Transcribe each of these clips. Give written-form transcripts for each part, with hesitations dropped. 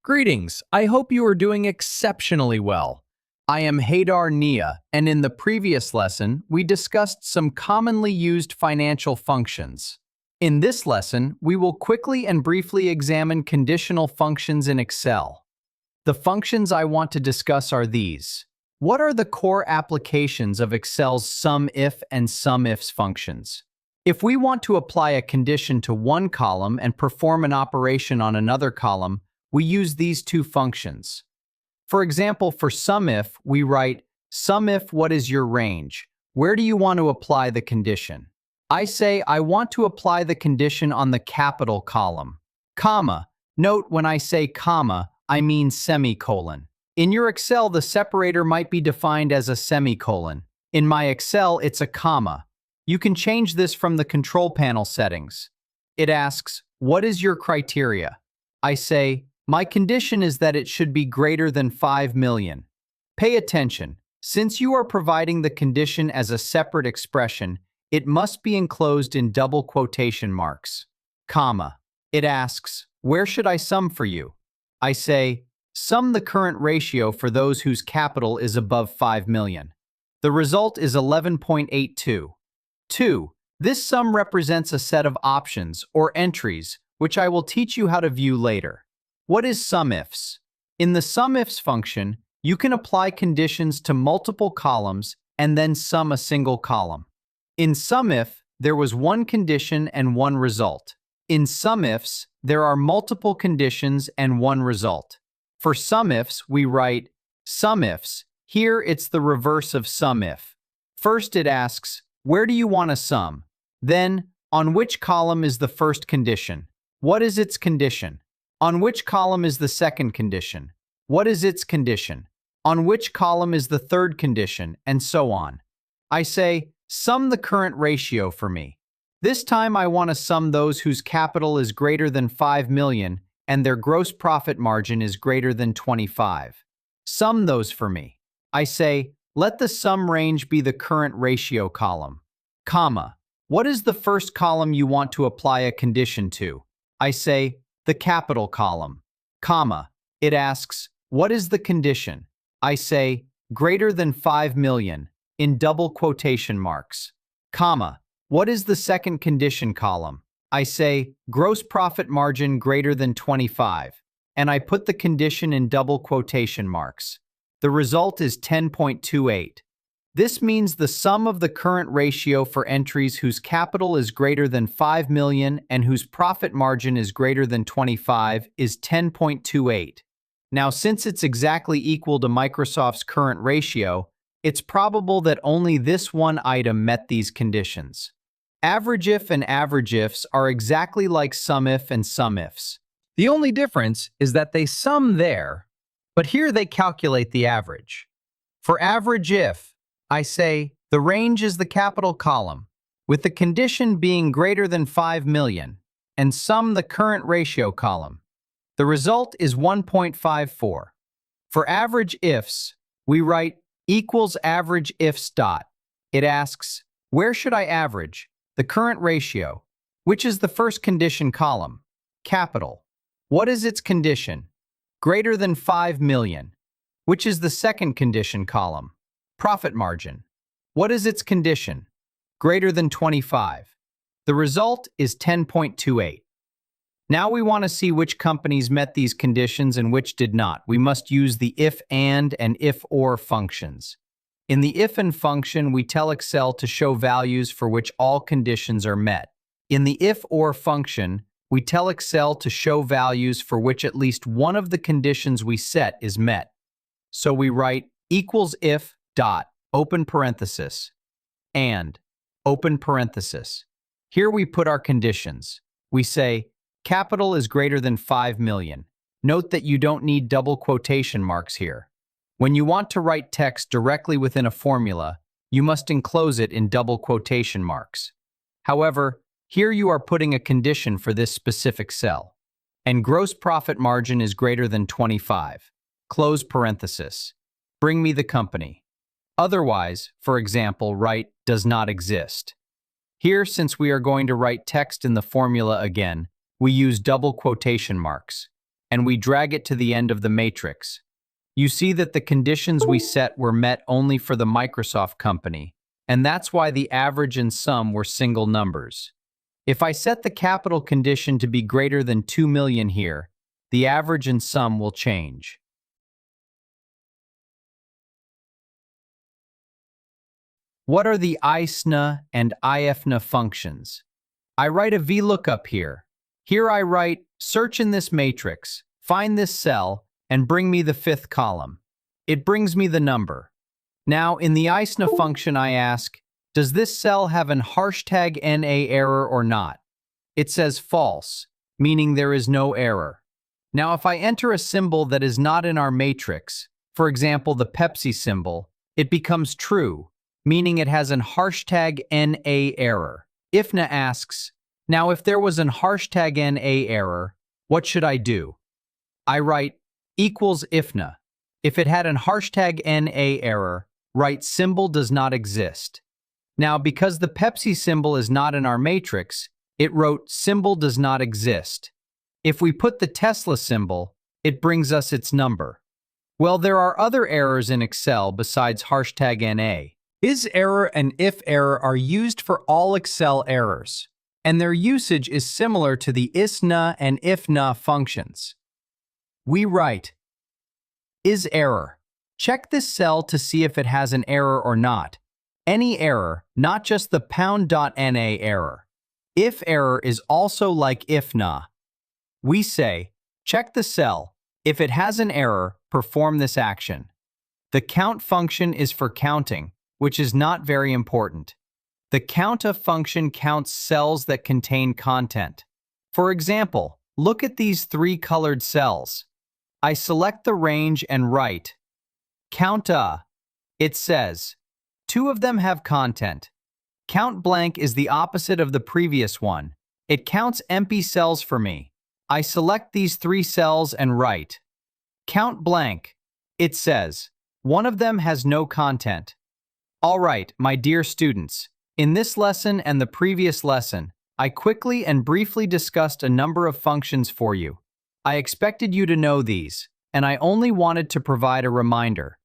Greetings, I hope you are doing exceptionally well. I am Haydar Nia, and in the previous lesson, we discussed some commonly used financial functions. In this lesson, we will quickly and briefly examine conditional functions in Excel. The functions I want to discuss are these. What are the core applications of Excel's SUMIF and SUMIFS functions? If we want to apply a condition to one column and perform an operation on another column, we use these two functions. For example, for SUMIF, we write, SUMIF, what is your range? Where do you want to apply the condition? I say, I want to apply the condition on the capital column. Comma. Note, when I say comma, I mean semicolon. In your Excel, the separator might be defined as a semicolon. In my Excel, it's a comma. You can change this from the control panel settings. It asks, what is your criteria? I say, my condition is that it should be greater than 5 million. Pay attention. Since you are providing the condition as a separate expression, it must be enclosed in double quotation marks. Comma. It asks, where should I sum for you? I say, sum the current ratio for those whose capital is above 5 million. The result is 11.82. 2. This sum represents a set of options or entries, which I will teach you how to view later. What is SUMIFS? In the SUMIFS function, you can apply conditions to multiple columns and then sum a single column. In SUMIF, there was one condition and one result. In SUMIFS, there are multiple conditions and one result. For SUMIFS, we write SUMIFS. Here, it's the reverse of SUMIF. First, it asks, where do you want to sum? Then, on which column is the first condition? What is its condition? On which column is the second condition? What is its condition? On which column is the third condition? And so on. I say, sum the current ratio for me. This time I want to sum those whose capital is greater than 5 million and their gross profit margin is greater than 25. Sum those for me. I say, let the sum range be the current ratio column. Comma. What is the first column you want to apply a condition to? I say, the capital column. Comma. It asks, what is the condition? I say, greater than 5 million, in double quotation marks. Comma. What is the second condition column? I say, gross profit margin greater than 25, and I put the condition in double quotation marks. The result is 10.28. This means the sum of the current ratio for entries whose capital is greater than 5 million and whose profit margin is greater than 25 is 10.28. Now, since it's exactly equal to Microsoft's current ratio, it's probable that only this one item met these conditions. AVERAGEIF and AVERAGEIFS are exactly like SUMIF and SUMIFS. The only difference is that they sum there, but here they calculate the average. For AVERAGEIF, I say, the range is the capital column, with the condition being greater than 5 million, and sum the current ratio column. The result is 1.54. For AVERAGEIFS, we write equals AVERAGEIFS dot. It asks, where should I average? The current ratio. Which is the first condition column? Capital. What is its condition? Greater than 5 million. Which is the second condition column? Profit margin. What is its condition? Greater than 25. The result is 10.28. Now we want to see which companies met these conditions and which did not. We must use the if and if/or functions. In the IFN function, we tell Excel to show values for which all conditions are met. In the if/or function, we tell Excel to show values for which at least one of the conditions we set is met. So we write equals if dot, open parenthesis, and, open parenthesis. Here we put our conditions. We say, capital is greater than 5 million. Note that you don't need double quotation marks here. When you want to write text directly within a formula, you must enclose it in double quotation marks. However, here you are putting a condition for this specific cell. And gross profit margin is greater than 25. Close parenthesis. Bring me the company. Otherwise, for example, write does not exist. Here, since we are going to write text in the formula again, we use double quotation marks. and we drag it to the end of the matrix. You see that the conditions we set were met only for the Microsoft company, and that's why the average and sum were single numbers. If I set the capital condition to be greater than 2 million here, the average and sum will change. What are the ISNA and IFNA functions? I write a VLOOKUP here. Here I write, search in this matrix, find this cell, and bring me the fifth column. It brings me the number. Now, in the ISNA function I ask, does this cell have an #NA error or not? It says false, meaning there is no error. Now, if I enter a symbol that is not in our matrix, for example the Pepsi symbol, it becomes true, meaning it has an #NA error. IFNA asks, now if there was an #NA error, what should I do? I write equals IFNA. If it had an #NA error, write symbol does not exist. Now, because the Pepsi symbol is not in our matrix, it wrote symbol does not exist. If we put the Tesla symbol, it brings us its number. Well, there are other errors in Excel besides #NA. ISERROR and IFERROR are used for all Excel errors, and their usage is similar to the ISNA and IFNA functions. We write ISERROR. Check this cell to see if it has an error or not. Any error, not just the #.NA error. IFERROR is also like IFNA. We say, check the cell. If it has an error, perform this action. The COUNT function is for counting, which is not very important. The COUNTA function counts cells that contain content. For example, look at these 3 colored cells. I select the range and write COUNTA. It says, 2 of them have content. COUNTBLANK is the opposite of the previous one. It counts empty cells for me. I select these 3 cells and write COUNTBLANK. It says, 1 of them has no content. All right, my dear students, in this lesson and the previous lesson, I quickly and briefly discussed a number of functions for you. I expected you to know these, and I only wanted to provide a reminder.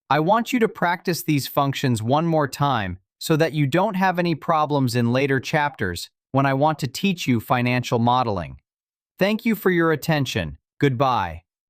I want you to practice these functions one more time so that you don't have any problems in later chapters when I want to teach you financial modeling. Thank you for your attention. Goodbye.